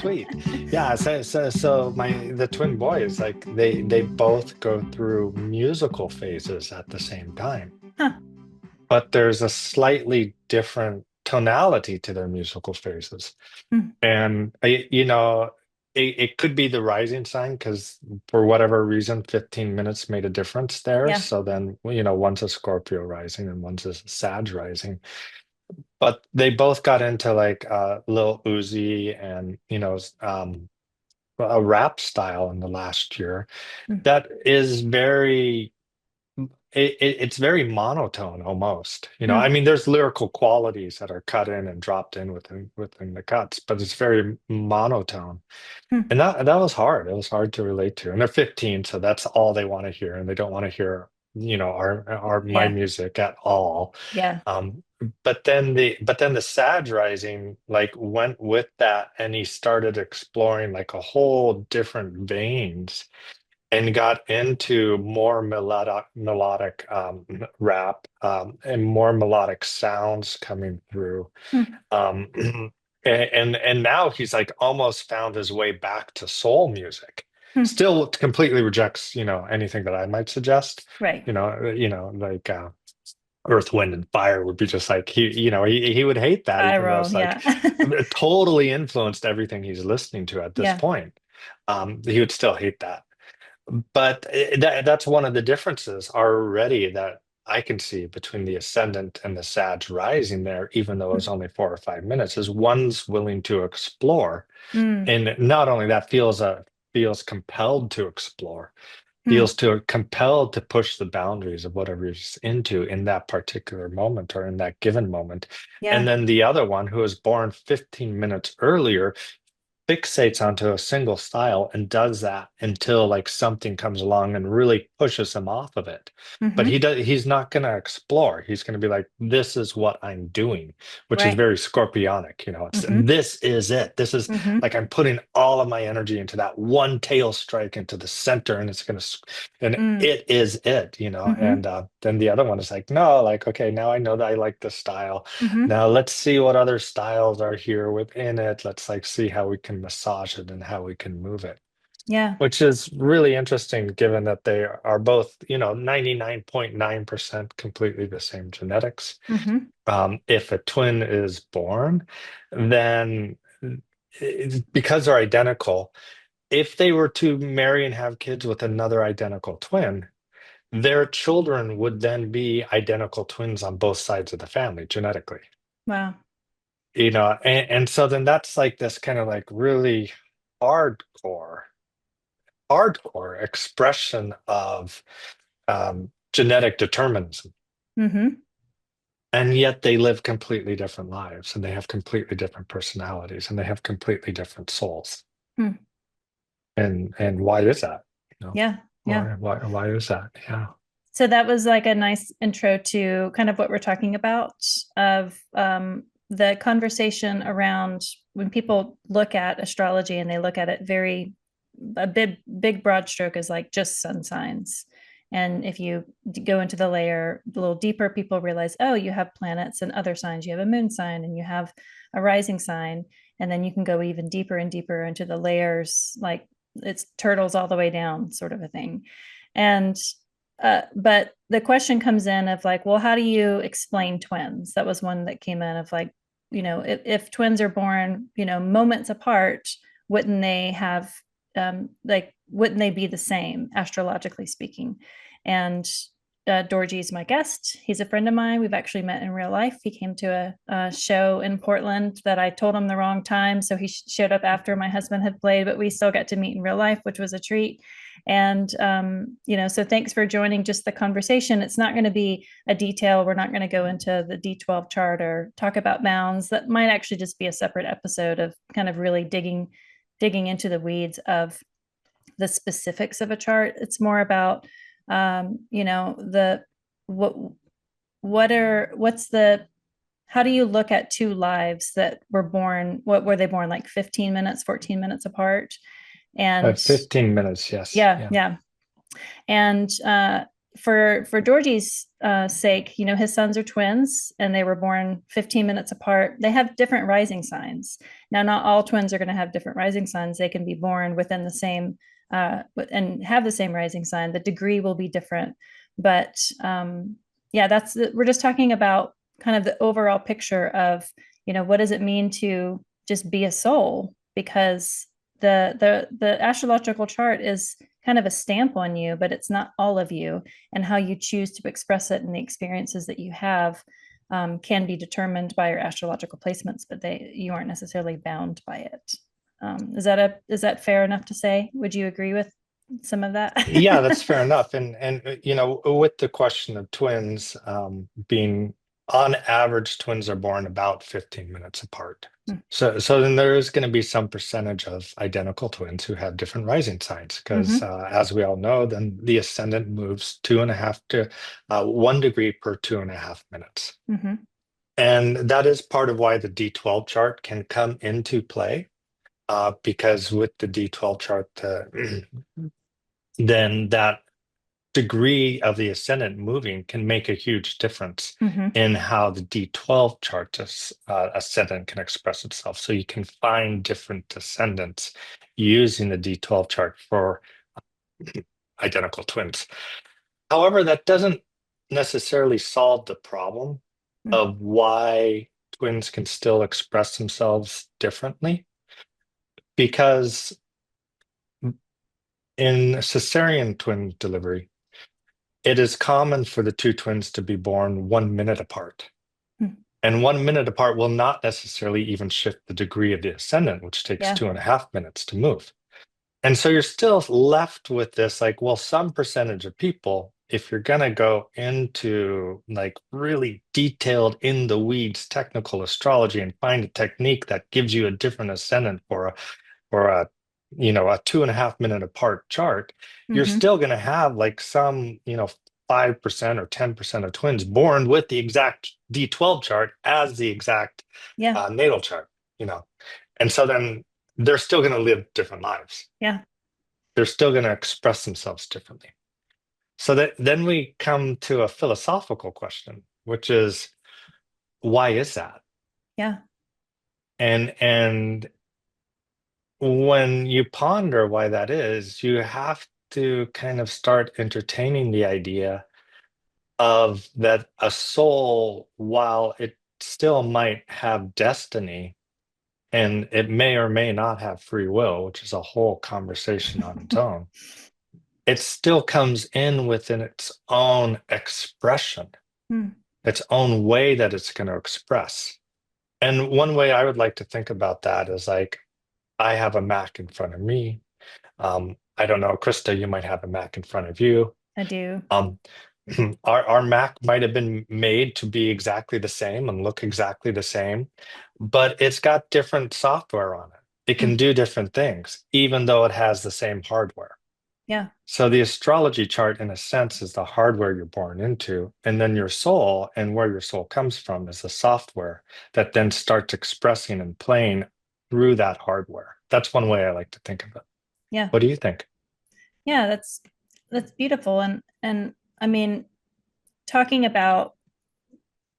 sweet. Yeah, so the twin boys, like they both go through musical phases at the same time, Huh. but there's a slightly different tonality to their musical phases. Hmm. And it could be the rising sign because for whatever reason, 15 minutes made a difference there. Yeah. So then, one's a Scorpio rising and one's a Sag rising. But they both got into like Lil Uzi and a rap style in the last year Hmm. that is it's very monotone almost. I Hmm. mean, there's lyrical qualities that are cut in and dropped in within the cuts, but it's very monotone. Hmm. And that was hard. It was hard to relate to. And they're 15, so that's all they want to hear, and they don't want to hear, our my Yeah. music at all. Yeah. Um, but then the Sag Rising like went with that, and he started exploring like a whole different veins and got into more melodic rap, and more melodic sounds coming through. Hmm. Um, and now he's like almost found his way back to soul music. Hmm. Still completely rejects, anything that I might suggest. Right. Like Earth, Wind, and Fire would be just like he would hate that, I even though roll. it's like Yeah. it totally influenced everything he's listening to at this Yeah. point. He would still hate that. But that's one of the differences already that I can see between the ascendant and the Sag rising there, even though it's only 4 or 5 minutes, is one's willing to explore. Mm. And not only that, feels compelled to explore, Mm. feels compelled to push the boundaries of whatever he's into in that particular moment or in that given moment. And Yeah. then the other one, who was born 15 minutes earlier, fixates onto a single style and does that until like something comes along and really pushes him off of it. But Hmm. he's not going to explore. He's going to be like, this is what I'm doing, which is Right. very scorpionic. It's Hmm. this is it. This is Hmm. like I'm putting all of my energy into that one tail strike into the center, and it's going to, and Mm. it is it, Hmm. and then the other one is like, no, like, okay, now I know that I like this style. Hmm. Now let's see what other styles are here within it. Let's like see how we can massage it and how we can move it, Yeah. which is really interesting given that they are both, 99.9% completely the same genetics. Hmm. If a twin is born, then because they're identical, if they were to marry and have kids with another identical twin, their children would then be identical twins on both sides of the family genetically. Wow. And so then that's like this kind of like really hardcore hardcore expression of genetic determinism, Hmm. and yet they live completely different lives, and they have completely different personalities, and they have completely different souls. Hmm. And why is that? Yeah. Yeah. Why is that? Yeah. So that was like a nice intro to kind of what we're talking about of the conversation around when people look at astrology and they look at it very a big broad stroke is like just sun signs. And if you go into the layer a little deeper, people realize, oh, you have planets and other signs. You have a moon sign and you have a rising sign. And then you can go even deeper and deeper into the layers, like it's turtles all the way down, sort of a thing. And but the question comes in of like, well, how do you explain twins? That was one that came in of like, if twins are born, moments apart, wouldn't they have like wouldn't they be the same astrologically speaking? And Dorje is my guest. He's a friend of mine. We've actually met in real life. He came to a show in Portland that I told him the wrong time. So he showed up after my husband had played, but we still got to meet in real life, which was a treat. And, so thanks for joining just the conversation. It's not going to be a detail. We're not going to go into the D12 chart or talk about bounds. That might actually just be a separate episode of kind of really digging into the weeds of the specifics of a chart. It's more about the what what's the how do you look at two lives that were born, what were they born, like 15 minutes, 14 minutes apart? And 15 minutes, yes. yeah, Yeah. yeah. And for Dorje's sake, his sons are twins and they were born 15 minutes apart. They have different rising signs. Now, not all twins are going to have different rising signs. They can be born within the same and have the same rising sign. The degree will be different, but yeah, we're just talking about kind of the overall picture of what does it mean to just be a soul, because the astrological chart is kind of a stamp on you, but it's not all of you, and how you choose to express it and the experiences that you have can be determined by your astrological placements, but you aren't necessarily bound by it. Is that fair enough to say? Would you agree with some of that? Yeah, that's fair enough. And with the question of twins, being on average, twins are born about 15 minutes apart. Hmm. So then there is going to be some percentage of identical twins who have different rising signs, because as we all know, then the ascendant moves 2.5 to 1 degree per 2.5 minutes. Mm-hmm. And that is part of why the D12 chart can come into play, because with the D12 chart, then that degree of the ascendant moving can make a huge difference Mm-hmm. in how the D12 chart ascendant can express itself. So you can find different descendants using the D12 chart for identical twins. However, that doesn't necessarily solve the problem of why twins can still express themselves differently, because in cesarean twin delivery, it is common for the two twins to be born 1 minute apart. And 1 minute apart will not necessarily even shift the degree of the ascendant, which takes 2.5 minutes to move. And so you're still left with this, like, well, some percentage of people, if you're going to go into like really detailed in the weeds technical astrology and find a technique that gives you a different ascendant for a 2.5 minute apart chart, you're still going to have like some 5% or 10% of twins born with the exact D12 chart as the exact natal chart. And so then they're still going to live different lives. Yeah. They're still going to express themselves differently. So then we come to a philosophical question, which is, why is that? Yeah. And when you ponder why that is, you have to kind of start entertaining the idea of that a soul, while it still might have destiny, and it may or may not have free will, which is a whole conversation on its own, it still comes in within its own expression, its own way that it's going to express. And one way I would like to think about that is like, I have a Mac in front of me. I don't know, Christa, you might have a Mac in front of you. I do. Our Mac might have been made to be exactly the same and look exactly the same, but it's got different software on it. It can do different things, even though it has the same hardware. Yeah. So the astrology chart, in a sense, is the hardware you're born into, and then your soul and where your soul comes from is the software that then starts expressing and playing through that hardware. That's one way I like to think of it. Yeah. What do you think? Yeah, that's beautiful. And I mean, talking about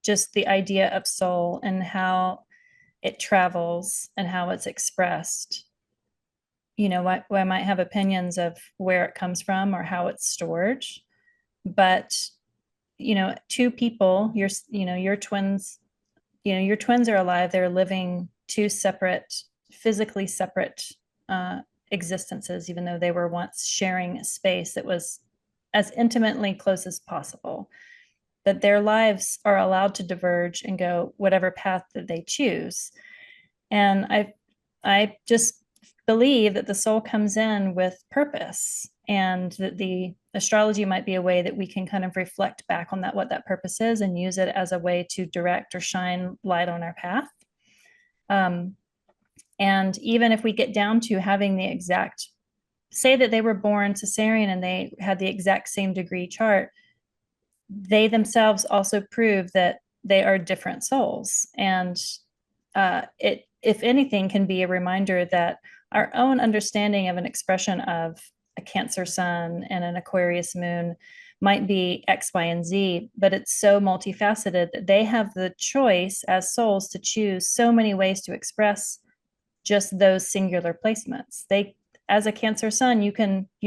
just the idea of soul and how it travels and how it's expressed, I might have opinions of where it comes from or how it's stored, but two people, your twins, your twins are alive. They're living two separate, physically separate existences, even though they were once sharing a space that was as intimately close as possible. That their lives are allowed to diverge and go whatever path that they choose. And I just believe that the soul comes in with purpose, and that the astrology might be a way that we can kind of reflect back on what that purpose is, and use it as a way to direct or shine light on our path. And even if we get down to having the exact, say that they were born cesarean and they had the exact same degree chart, they themselves also prove that they are different souls. And it, if anything, can be a reminder that our own understanding of an expression of a Cancer sun and an Aquarius moon might be X, Y, and Z, but it's so multifaceted that they have the choice as souls to choose so many ways to express just those singular placements. They, as a Cancer sun, you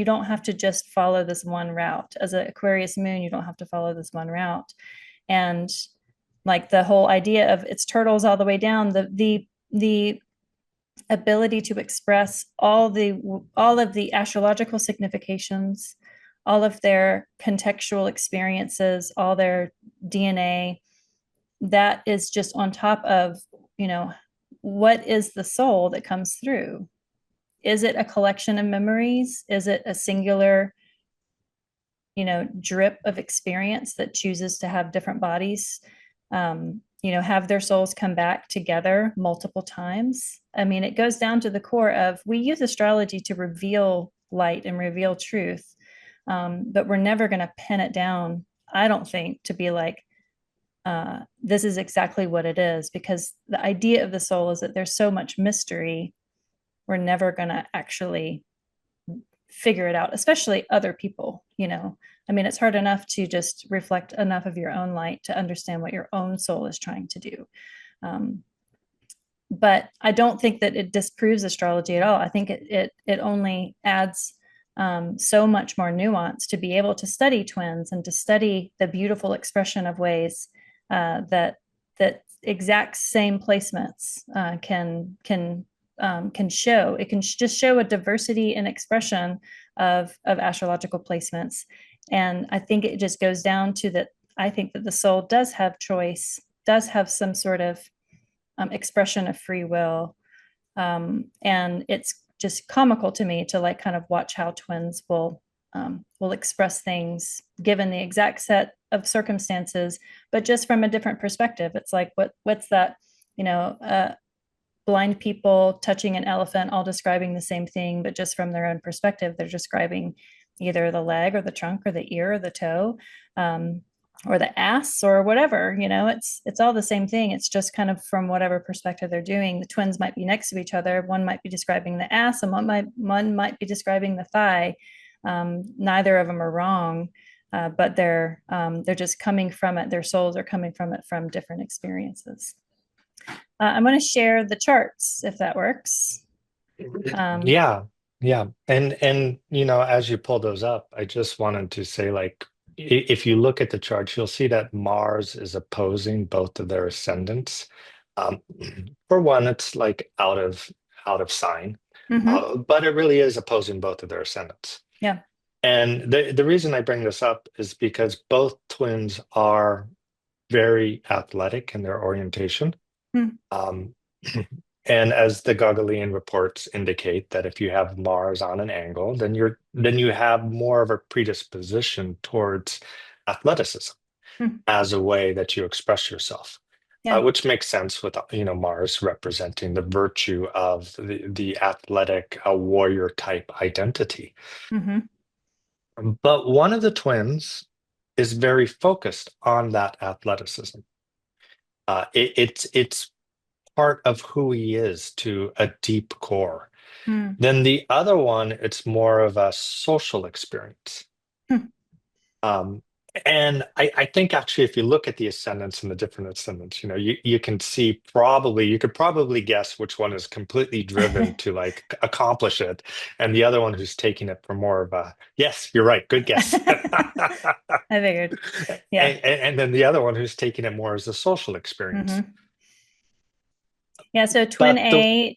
don't have to just follow this one route. As an Aquarius moon, you don't have to follow this one route. And like the whole idea of it's turtles all the way down, the ability to express all of the astrological significations, all of their contextual experiences, all their DNA, that is just on top of, what is the soul that comes through? Is it a collection of memories? Is it a singular, drip of experience that chooses to have different bodies? Have their souls come back together multiple times. I mean, it goes down to the core of, we use astrology to reveal light and reveal truth, but we're never going to pin it down, I don't think, to be like, this is exactly what it is, because the idea of the soul is that there's so much mystery, we're never going to actually figure it out, especially other people. I mean, it's hard enough to just reflect enough of your own light to understand what your own soul is trying to do. But I don't think that it disproves astrology at all. I think it only adds so much more nuance to be able to study twins and to study the beautiful expression of ways that exact same placements can show. It can just show a diversity in expression of astrological placements. And I think it just goes down to that. I think that the soul does have choice, does have some sort of expression of free will. And it's just comical to me to like kind of watch how twins will express things given the exact set of circumstances, but just from a different perspective. It's like, what's that, blind people touching an elephant, all describing the same thing, but just from their own perspective. They're describing either the leg or the trunk or the ear or the toe, or the ass or whatever. It's all the same thing. It's just kind of from whatever perspective they're doing. The twins might be next to each other. One might be describing the ass and one might be describing the thigh. Neither of them are wrong, but they're just coming from it. Their souls are coming from it from different experiences. I'm going to share the charts if that works. Yeah, yeah. And as you pull those up, I just wanted to say, like, if you look at the charts, you'll see that Mars is opposing both of their ascendants. Um, for one, it's like out of sign, but it really is opposing both of their ascendants. Yeah. And the reason I bring this up is because both twins are very athletic in their orientation. Um, and as the Gogolian reports indicate, that if you have Mars on an angle, then you have more of a predisposition towards athleticism as a way that you express yourself. Yeah. Which makes sense with Mars representing the virtue of the athletic warrior type identity. But one of the twins is very focused on that athleticism. It's part of who he is to a deep core. Then the other one, it's more of a social experience. And I think actually, if you look at the ascendants and the different ascendants, you can see you could probably guess which one is completely driven to like accomplish it, and the other one who's taking it for more of a, yes, you're right, good guess. I figured. Yeah. And then the other one who's taking it more as a social experience. Yeah, so twin A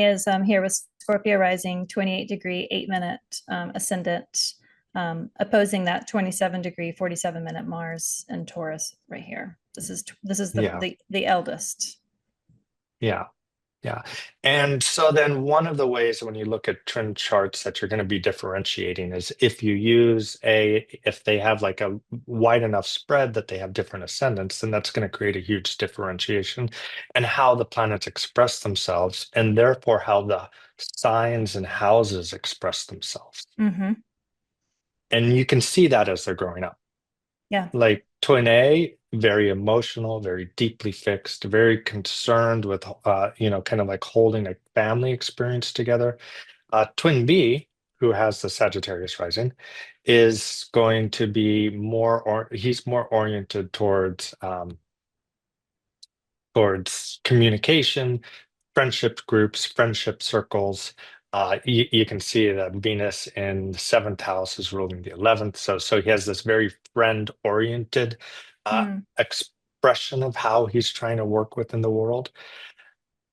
is here with Scorpio rising, 28-degree, 8-minute ascendant, opposing that 27-degree, 47-minute Mars and Taurus right here. This is the eldest. Yeah. Yeah. And so then one of the ways when you look at trend charts that you're going to be differentiating is if they have like a wide enough spread that they have different ascendants, then that's going to create a huge differentiation and how the planets express themselves, and therefore how the signs and houses express themselves. And you can see that as they're growing up. Yeah. Like twin A, very emotional, very deeply fixed, very concerned with, kind of like holding a family experience together. Twin B, who has the Sagittarius rising, is going to be more, or he's more oriented towards communication, friendship groups, friendship circles. You can see that Venus in the seventh house is ruling the 11th. So he has this very friend-oriented Mm, expression of how he's trying to work within the world.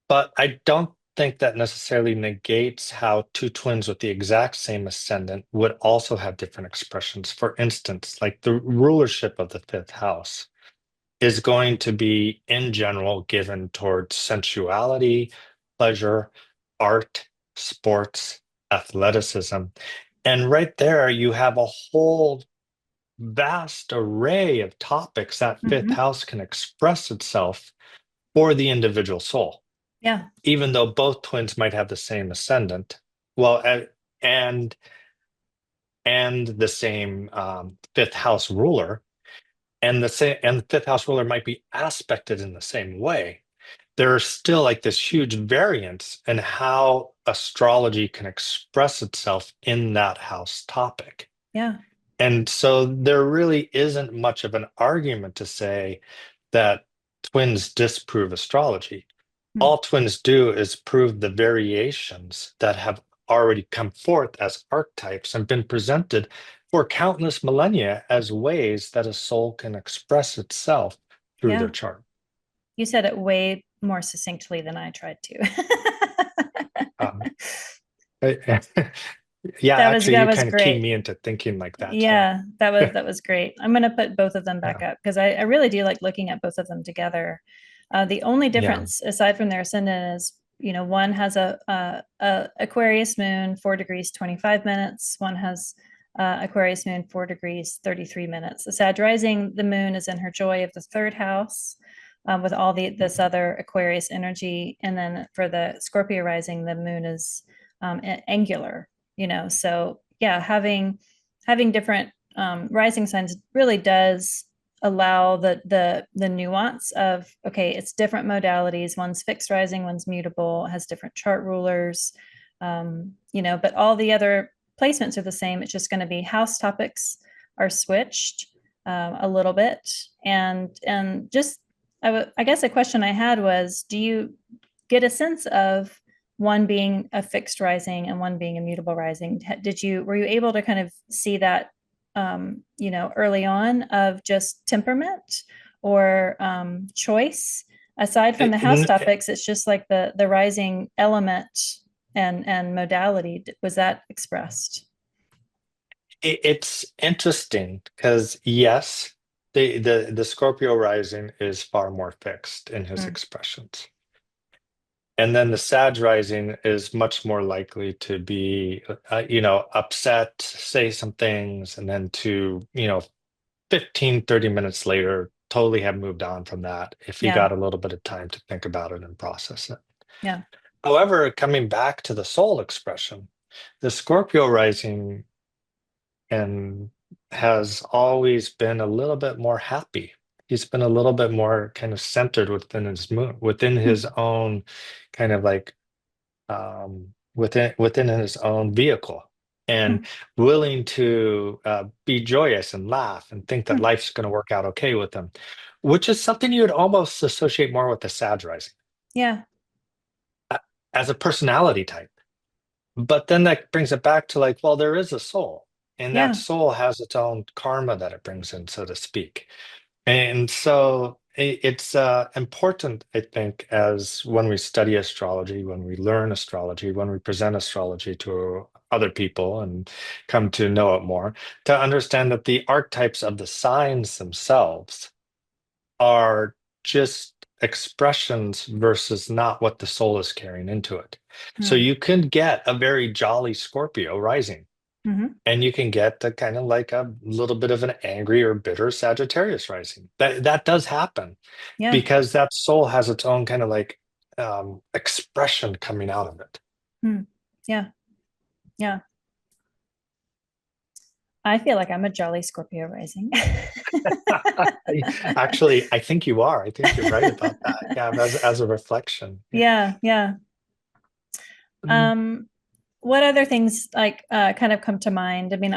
But I don't think that necessarily negates how two twins with the exact same ascendant would also have different expressions. For instance, like the rulership of the fifth house is going to be, in general, given towards sensuality, pleasure, art, sports, athleticism. And right there, you have a whole vast array of topics that fifth mhm. house can express itself for the individual soul, Yeah. even though both twins might have the same ascendant. Well, and and the same fifth house ruler, and the fifth house ruler might be aspected in the same way. There's still like this huge variance in how astrology can express itself in that house topic. Yeah. And so there really isn't much of an argument to say that twins disprove astrology. Mm, All twins do is prove the variations that have already come forth as archetypes and been presented for countless millennia as ways that a soul can express itself through their yeah. chart. You said it way more succinctly than I tried to. Um, yeah, actually, That you was kind of keyed great. me into thinking like that too. Yeah, that was great. I'm gonna put both of them back Yeah, up because I really do like looking at both of them together. The only yeah. difference aside from their ascendant is, one has a Aquarius moon 4 degrees 25 minutes. One has Aquarius moon 4 degrees 33 minutes. The Sag rising, the moon is in her joy of the third house, with all this other Aquarius energy, and then for the Scorpio rising, the moon is angular. So yeah, having different rising signs really does allow the nuance of, okay, it's different modalities. One's fixed rising, one's mutable, has different chart rulers, but all the other placements are the same. It's just going to be house topics are switched a little bit, and just I guess a question I had was, do you get a sense of one being a fixed rising and one being a mutable rising? Were you able to kind of see that, early on, of just temperament or choice? Aside from the house It, topics, it's just like the rising element and modality. Was that expressed? it's interesting because yes, the Scorpio rising is far more fixed in his Mm, expressions. And then the Sag rising is much more likely to be, upset, say some things, and then to, 15, 30 minutes later, totally have moved on from that if he yeah, got a little bit of time to think about it and process it. yeah. However, coming back to the soul expression, the Scorpio rising and has always been a little bit more happy. He's been a little bit more kind of centered within his moon, within his Hmm, own kind of like within his own vehicle, hmm, and willing to be joyous and laugh and think that hmm. life's going to work out okay with him, which is something you would almost associate more with the Sag rising Yeah, uh, as a personality type. But then that brings it back to like, well, there is a soul, and that yeah. soul has its own karma that it brings in, so to speak. And so it's important, I think, as when we study astrology, when we learn astrology, when we present astrology to other people and come to know it more, to understand that the archetypes of the signs themselves are just expressions versus not what the soul is carrying into it. So Hmm, you can get a very jolly Scorpio rising, hmm. and you can get the kind of like a little bit of an angry or bitter Sagittarius rising. That does happen Yeah, because that soul has its own kind of like expression coming out of it. hmm. Yeah, yeah. I feel like I'm a jolly Scorpio rising. Actually, I think you are. I think you're right about that. Yeah, as a reflection. Yeah. Yeah, yeah. Mm, Um, what other things like kind of come to mind? I mean,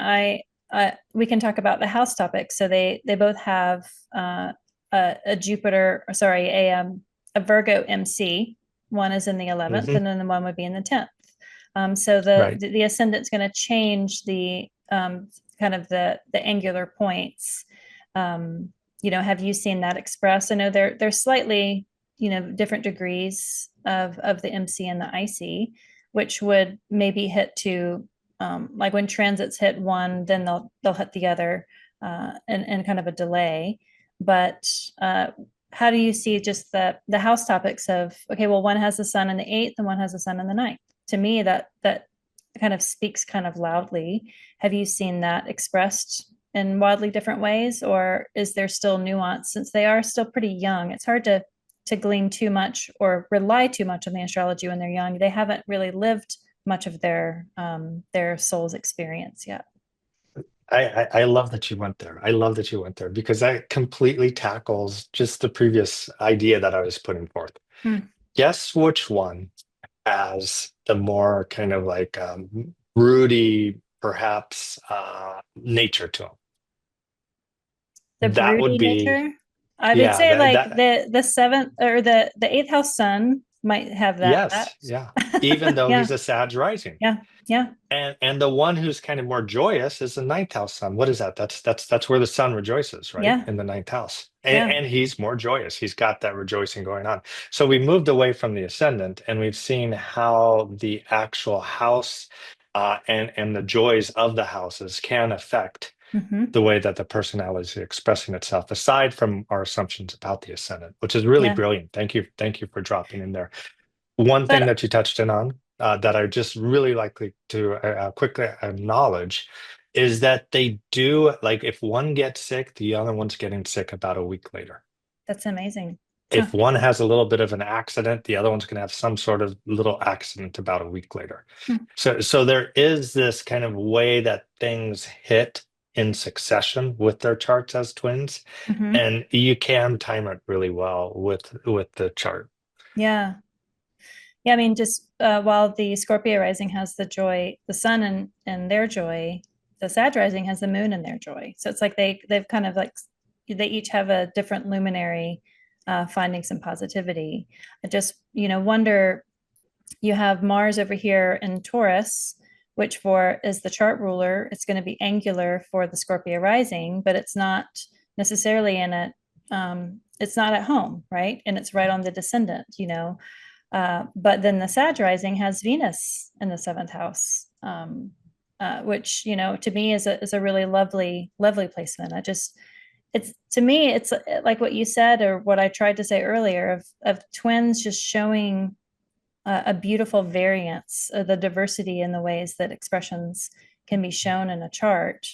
we can talk about the house topic. So they both have a Jupiter, sorry, a Virgo MC. One is in the 11th, Hmm. and then the one would be in the 10th. So Right. the ascendant's going to change the kind of the angular points. Um, have you seen that expressed? I know they're slightly, different degrees of the MC and the IC, which would maybe hit to like when transits hit one, then they'll hit the other in kind of a delay. But how do you see just the house topics of, okay, well, one has the sun in the eighth and one has the sun in the ninth? To me, that kind of speaks kind of loudly. Have you seen that expressed in wildly different ways, or is there still nuance since they are still pretty young? It's hard to glean too much or rely too much on the astrology when they're young. They haven't really lived much of their soul's experience yet. I love that you went there. I love that you went there because that completely tackles just the previous idea that I was putting forth. Hmm. Guess which one has the more kind of like broody, perhaps nature to them? The That would broody be, nature. I would yeah, say like that the seventh or the eighth house sun might have that. yes, yeah. Even though Yeah, he's a Sag rising. yeah, yeah, And the one who's kind of more joyous is the ninth house sun. What is that? That's where the sun rejoices, right? yeah, In the ninth house. yeah. And he's more joyous. He's got that rejoicing going on. So we moved away from the ascendant and we've seen how the actual house and the joys of the houses can affect Hmm. the way that the personality is expressing itself, aside from our assumptions about the ascendant, which is really Yeah. brilliant. Thank you for dropping in there. One thing But that you touched in on that I just really likely to quickly acknowledge is that they do, like, if one gets sick, the other one's getting sick about a week later. that's amazing. Huh. If one has a little bit of an accident, the other one's going to have some sort of little accident about a week later. Hmm. So there is this kind of way that things hit in succession with their charts as twins, Hmm. and you can time it really well with the chart. Yeah. Yeah, I mean, just while the Scorpio rising has the joy, the sun and their joy, the Sag rising has the moon and their joy. So it's like they've kind of like they each have a different luminary finding some positivity. I just, wonder, you have Mars over here in Taurus, which for is the chart ruler. It's going to be angular for the Scorpio rising, but it's not necessarily in it. It's not at home, right? And it's right on the descendant. But then the Sag rising has Venus in the seventh house, which to me is a really lovely placement. It's to me it's like what you said or what I tried to say earlier of twins just showing a beautiful variance, the diversity in the ways that expressions can be shown in a chart.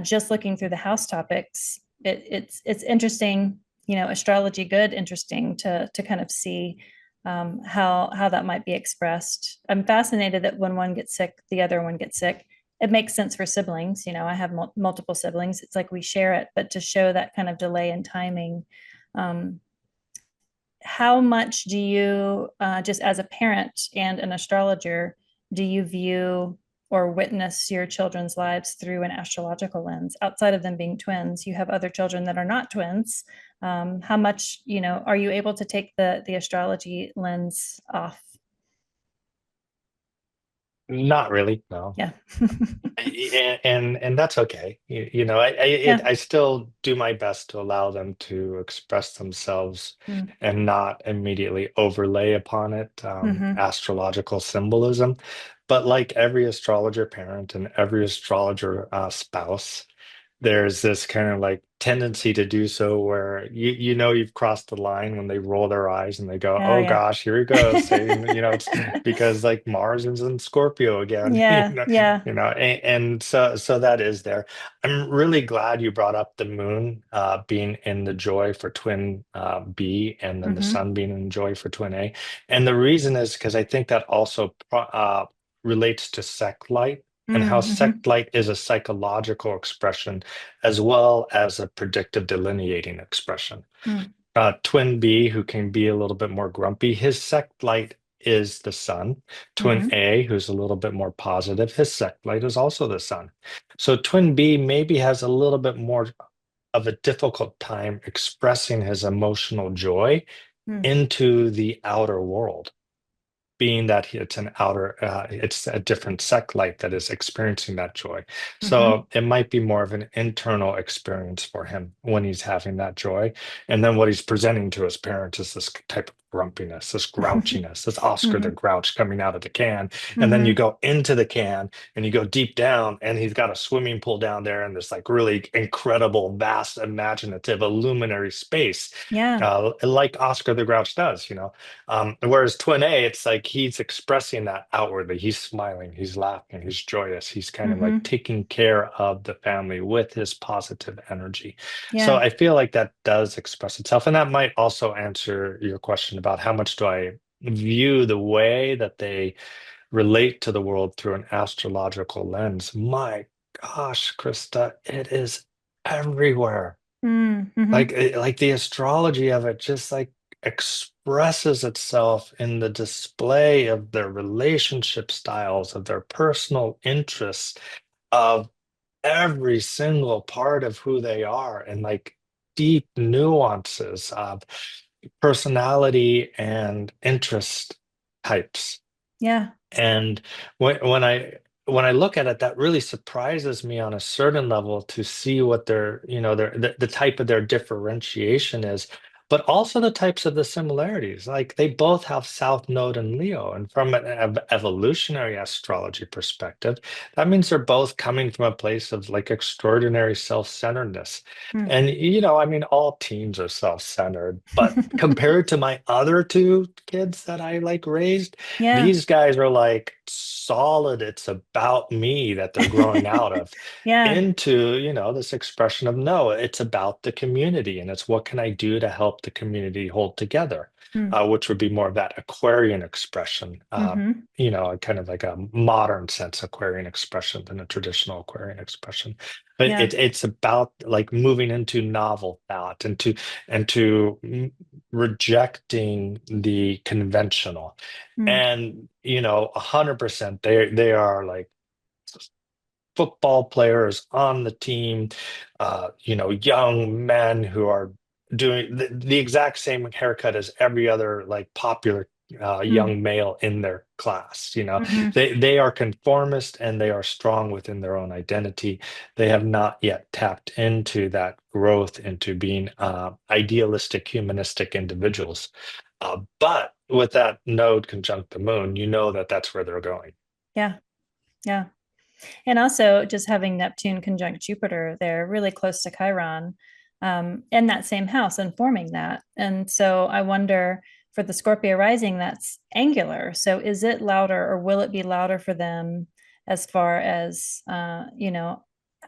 Just looking through the house topics, it's interesting, astrology good, interesting to kind of see how that might be expressed. I'm fascinated that when one gets sick, the other one gets sick. It makes sense for siblings. I have multiple siblings. It's like we share it, but to show that kind of delay in timing, um, how much do you, just as a parent and an astrologer, do you view or witness your children's lives through an astrological lens? Outside of them being twins, you have other children that are not twins. How much, are you able to take the astrology lens off? Not really, no. Yeah. And that's okay. Yeah. I still do my best to allow them to express themselves Mm. and not immediately overlay upon it Hmm. astrological symbolism. But like every astrologer parent and every astrologer spouse, there's this kind of like tendency to do so where you've crossed the line when they roll their eyes and they go, Oh oh yeah. gosh, here he goes saying, it's because like Mars is in Scorpio again, Yeah. Yeah. and so that is there. I'm really glad you brought up the moon being in the joy for twin B and then the Hmm. sun being in joy for twin A. And the reason is because I think that also relates to sect light and how Mm-hmm. sect light is a psychological expression as well as a predictive delineating expression. Mm. Twin B, who can be a little bit more grumpy, his sect light is the sun. Twin Hmm. A, who's a little bit more positive, his sect light is also the sun. So twin B maybe has a little bit more of a difficult time expressing his emotional joy Mm. into the outer world, being that it's a different sect light that is experiencing that joy. Hmm. So it might be more of an internal experience for him when he's having that joy. And then what he's presenting to his parents is this type of grumpiness, this grouchiness, this Oscar the Hmm. Grouch coming out of the can. And then you Hmm. go into the can and you go deep down, and he's got a swimming pool down there and this like really incredible, vast, imaginative, illuminary space, Yeah. like Oscar the Grouch does, you know. Whereas Twin A, it's like he's expressing that outwardly. He's smiling, he's laughing, he's joyous. He's kind of like Hmm. taking care of the family with his positive energy. So Yeah. I feel like that does express itself. And that might also answer your question about how much do I view the way that they relate to the world through an astrological lens. My gosh, Krista, it is everywhere. Mm-hmm. Like the astrology of it just like expresses itself in the display of their relationship styles, of their personal interests, of every single part of who they are, and like deep nuances of personality and interest types. Yeah. And when I look at it, that really surprises me on a certain level to see what the type of their differentiation is, but also the types of the similarities. Like they both have South Node and Leo, and from an evolutionary astrology perspective, that means they're both coming from a place of like extraordinary self-centeredness. Mm. And I mean, all teens are self-centered, but compared to my other two kids that I like raised, Yeah. these guys are like solid. It's about me that they're growing out of Yeah. into, this expression of no, it's about the community and it's what can I do to help the community hold together, Mm. which would be more of that Aquarian expression, Hmm. kind of like a modern sense Aquarian expression than a traditional Aquarian expression. But Yeah. it's about like moving into novel thought and to rejecting the conventional. Mm. And 100% they are like football players on the team, young men who are doing the exact same haircut as every other like popular Mm. young male in their class. Hmm. They are conformist and they are strong within their own identity. They have not yet tapped into that growth into being idealistic, humanistic individuals. But with that node conjunct the moon, you know that that's where they're going. Yeah. Yeah. And also just having Neptune conjunct Jupiter, they're really close to Chiron, in that same house and forming that. And so I wonder for the Scorpio rising, that's angular. So is it louder or will it be louder for them as far as,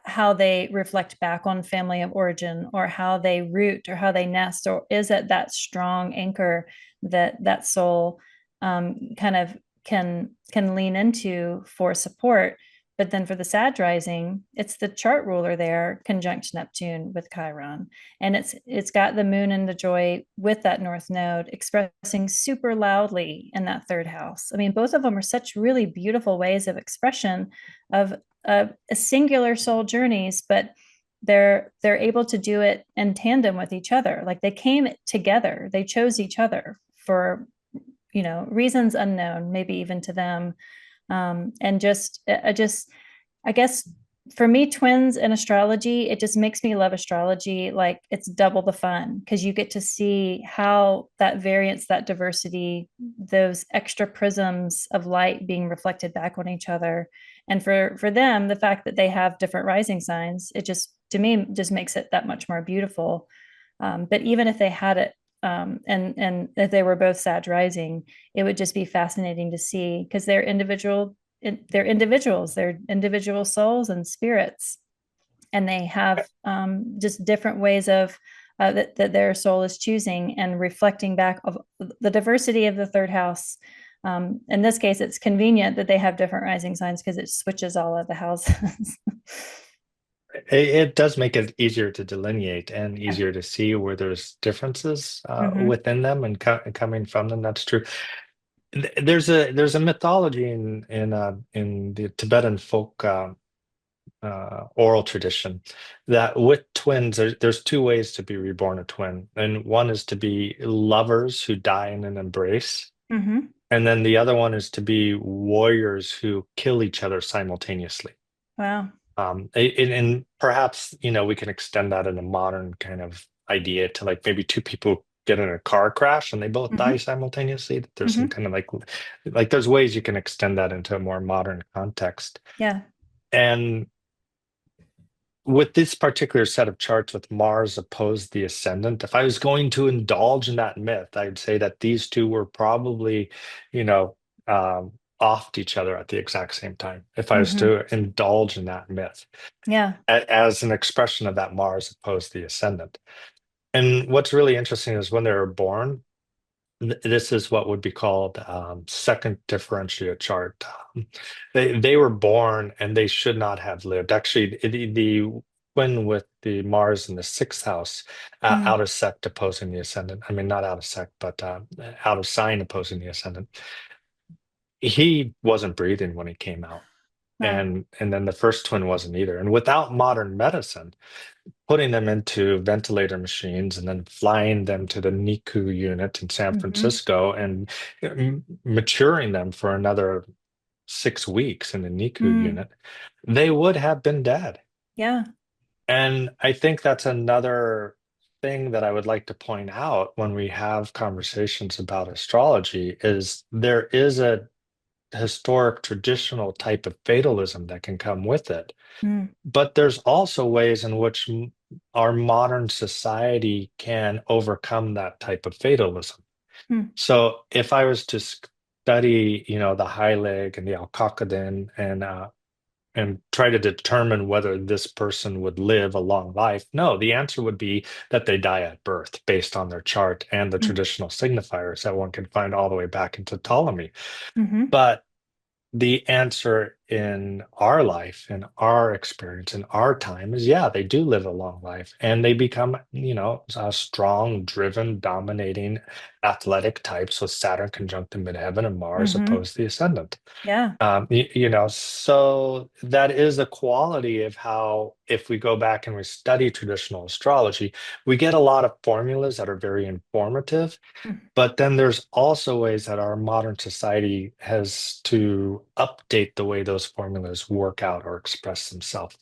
how they reflect back on family of origin or how they root or how they nest? Or is it that strong anchor that soul kind of can lean into for support? But then for the Sag rising, it's the chart ruler there, conjunct Neptune with Chiron, and it's got the moon and the joy with that North Node expressing super loudly in that third house. I mean, both of them are such really beautiful ways of expression of a singular soul journeys, but they're able to do it in tandem with each other. Like they came together, they chose each other for reasons unknown, maybe even to them, and I guess for me, twins and astrology, it just makes me love astrology. Like it's double the fun because you get to see how that variance, that diversity, those extra prisms of light being reflected back on each other. And for them, the fact that they have different rising signs, it just to me just makes it that much more beautiful. But even if they had it, and if they were both Sag rising, it would just be fascinating to see because they're individuals, they're individual souls and spirits, and they have just different ways of that their soul is choosing and reflecting back of the diversity of the third house. In this case, it's convenient that they have different rising signs because it switches all of the houses. It does make it easier to delineate and Yeah. easier to see where there's differences Mm-hmm. within them and coming from them. That's true. There's a mythology in the Tibetan folk oral tradition that with twins there's two ways to be reborn a twin, and one is to be lovers who die in an embrace, Hmm. and then the other one is to be warriors who kill each other simultaneously. Wow. And perhaps, we can extend that in a modern kind of idea to like maybe two people get in a car crash and they both die Hmm. simultaneously. That there's some Hmm. kind of like there's ways you can extend that into a more modern context. Yeah. And with this particular set of charts with Mars opposed the ascendant, if I was going to indulge in that myth, I'd say that these two were probably, you know, off each other at the exact same time. If I was Hmm. to indulge in that myth Yeah. as an expression of that Mars opposed the ascendant. And what's really interesting is when they were born, this is what would be called second differentiate chart. They were born and they should not have lived. Actually, the twin with the Mars in the sixth house, out Mm. of sect opposing the ascendant. I mean, not out of sect, but out of sign opposing the ascendant. He wasn't breathing when he came out. Wow. And then the first twin wasn't either. And without modern medicine, putting them into ventilator machines and then flying them to the NICU unit in San Hmm. Francisco and maturing them for another 6 weeks in the NICU Mm. unit, they would have been dead. Yeah. And I think that's another thing that I would like to point out when we have conversations about astrology is there is a historic traditional type of fatalism that can come with it. Mm. But there's also ways in which our modern society can overcome that type of fatalism. Mm. So if I was to study, the high leg and the Alcacadin and try to determine whether this person would live a long life, no, the answer would be that they die at birth based on their chart and the Mm. traditional signifiers that one can find all the way back into Ptolemy. Hmm. But the answer in our life, in our experience, in our time is yeah, they do live a long life and they become, a strong, driven, dominating athletic types with Saturn conjunct the midheaven and Mars Hmm. opposed the ascendant. Yeah. So that is a quality of how, if we go back and we study traditional astrology, we get a lot of formulas that are very informative, Mm. but then there's also ways that our modern society has to update the way those formulas work out or express themselves.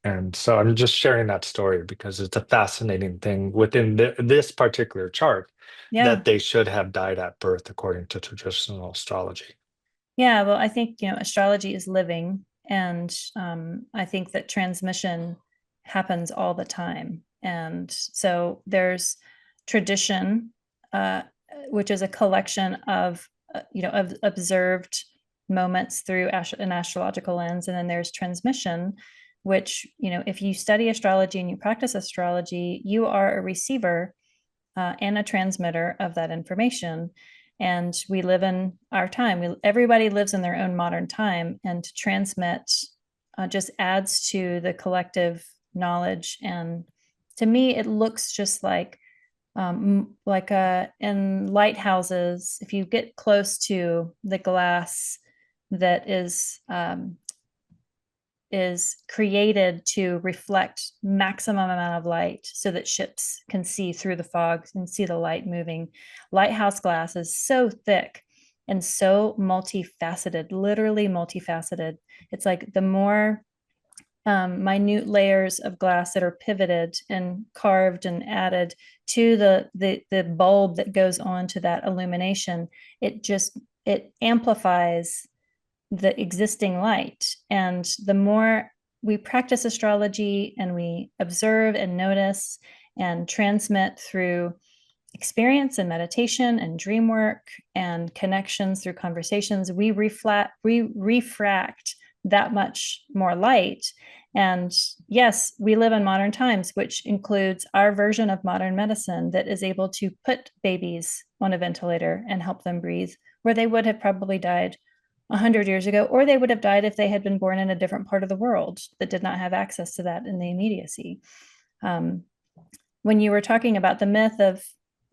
And so I'm just sharing that story because it's a fascinating thing within this particular chart Yeah. that they should have died at birth according to traditional astrology. Yeah. Well, I think, astrology is living, and I think that transmission happens all the time. And so there's tradition, uh, which is a collection of observed moments through an astrological lens. And then there's transmission, which, if you study astrology and you practice astrology, you are a receiver and a transmitter of that information. And we live in our time. Everybody lives in their own modern time, and to transmit just adds to the collective knowledge. And to me, it looks just like in lighthouses. If you get close to the glass that is created to reflect maximum amount of light so that ships can see through the fog and see the light moving. Lighthouse glass is so thick and so multifaceted, literally multifaceted. It's like the more minute layers of glass that are pivoted and carved and added to the bulb that goes on to that illumination, it amplifies the existing light. And the more we practice astrology and we observe and notice and transmit through experience and meditation and dream work and connections through conversations, we refract that much more light. And yes, we live in modern times, which includes our version of modern medicine that is able to put babies on a ventilator and help them breathe, where they would have probably died 100 years ago, or they would have died if they had been born in a different part of the world that did not have access to that in the immediacy. Um, when you were talking about the myth of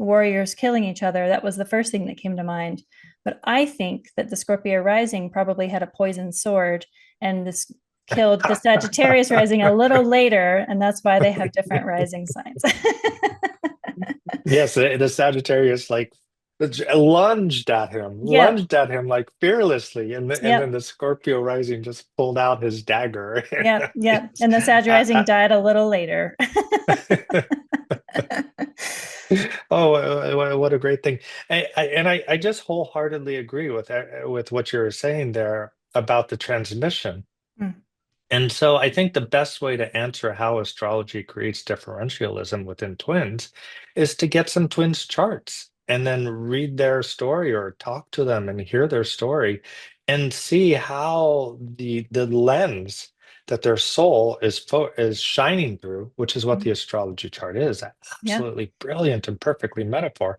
warriors killing each other, that was the first thing that came to mind. But I think that the Scorpio rising probably had a poisoned sword, and this killed the Sagittarius rising a little later, and that's why they have different rising signs. Yes, the Sagittarius like Yep, lunged at him like fearlessly, and then yep, the Scorpio rising just pulled out his dagger. yep, yep. And the Sag rising I, died a little later. Oh, what a great thing. And I just wholeheartedly agree with what you're saying there about the transmission. Mm, And so I think the best way to answer how astrology creates differentialism within twins is to get some twins charts and then read their story or talk to them and hear their story and see how the lens that their soul is shining through, which is what mm, the astrology chart is. yeah. Absolutely brilliant and perfectly metaphor.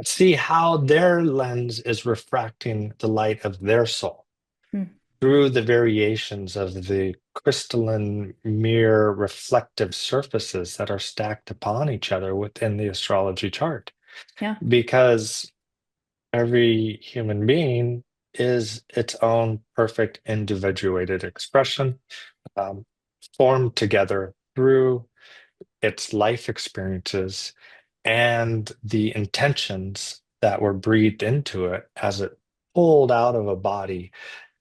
See how their lens is refracting the light of their soul Mm, through the variations of the crystalline mirror reflective surfaces that are stacked upon each other within the astrology chart. yeah. Because every human being is its own perfect individuated expression, um, formed together through its life experiences and the intentions that were breathed into it as it pulled out of a body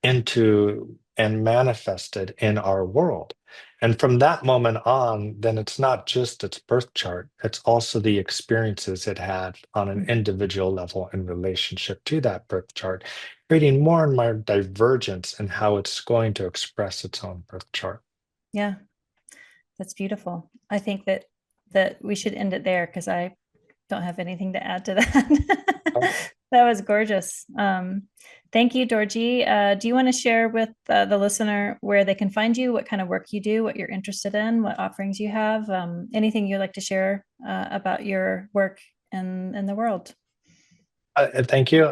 into and manifested in our world. And from that moment on, then it's not just its birth chart, it's also the experiences it had on an Mm, individual level in relationship to that birth chart, creating more and more divergence in how it's going to express its own birth chart. yeah. That's beautiful. I think that we should end it there because I don't have anything to add to that. That was gorgeous. Thank you, Dorje. Do you want to share with the listener where they can find you, what kind of work you do, what you're interested in, what offerings you have, anything you'd like to share about your work in the world? Thank you.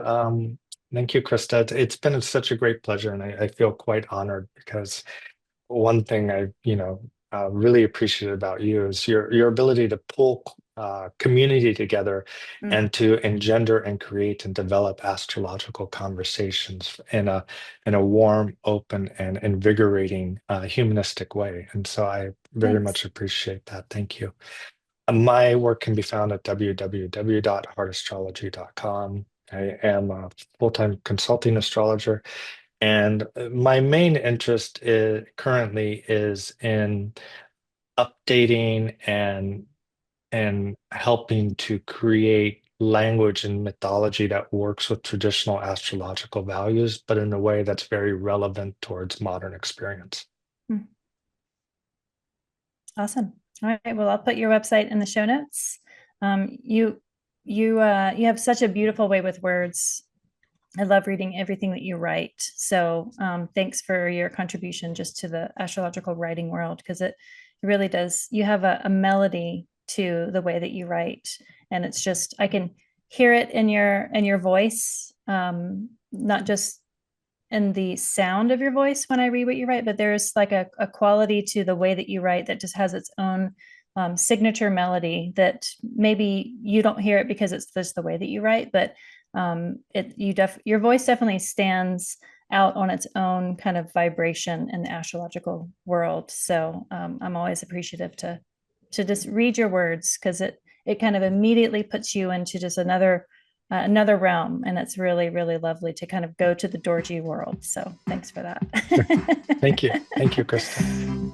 Thank you, Krista. It's been such a great pleasure, and I feel quite honored because one thing I really appreciate about you is your ability to pull community together Mm, and to engender and create and develop astrological conversations in a warm, open, and invigorating humanistic way. And so I very thanks. much appreciate that. Thank you. My work can be found at www.heartastrology.com. I am a full-time consulting astrologer, and my main interest currently is in updating and helping to create language and mythology that works with traditional astrological values, but in a way that's very relevant towards modern experience. Mm, awesome. All right. Well, I'll put your website in the show notes. You have such a beautiful way with words. I love reading everything that you write. So thanks for your contribution just to the astrological writing world, because it really does. You have a melody to the way that you write, and it's just I can hear it in your voice, not just in the sound of your voice when I read what you write, but there's like a quality to the way that you write that just has its own signature melody that maybe you don't hear it because it's just the way that you write, but your voice definitely stands out on its own kind of vibration in the astrological world. So I'm always appreciative to just read your words because it kind of immediately puts you into just another realm, and it's really really lovely to kind of go to the Dorje world. So thanks for that. Thank you, Krista.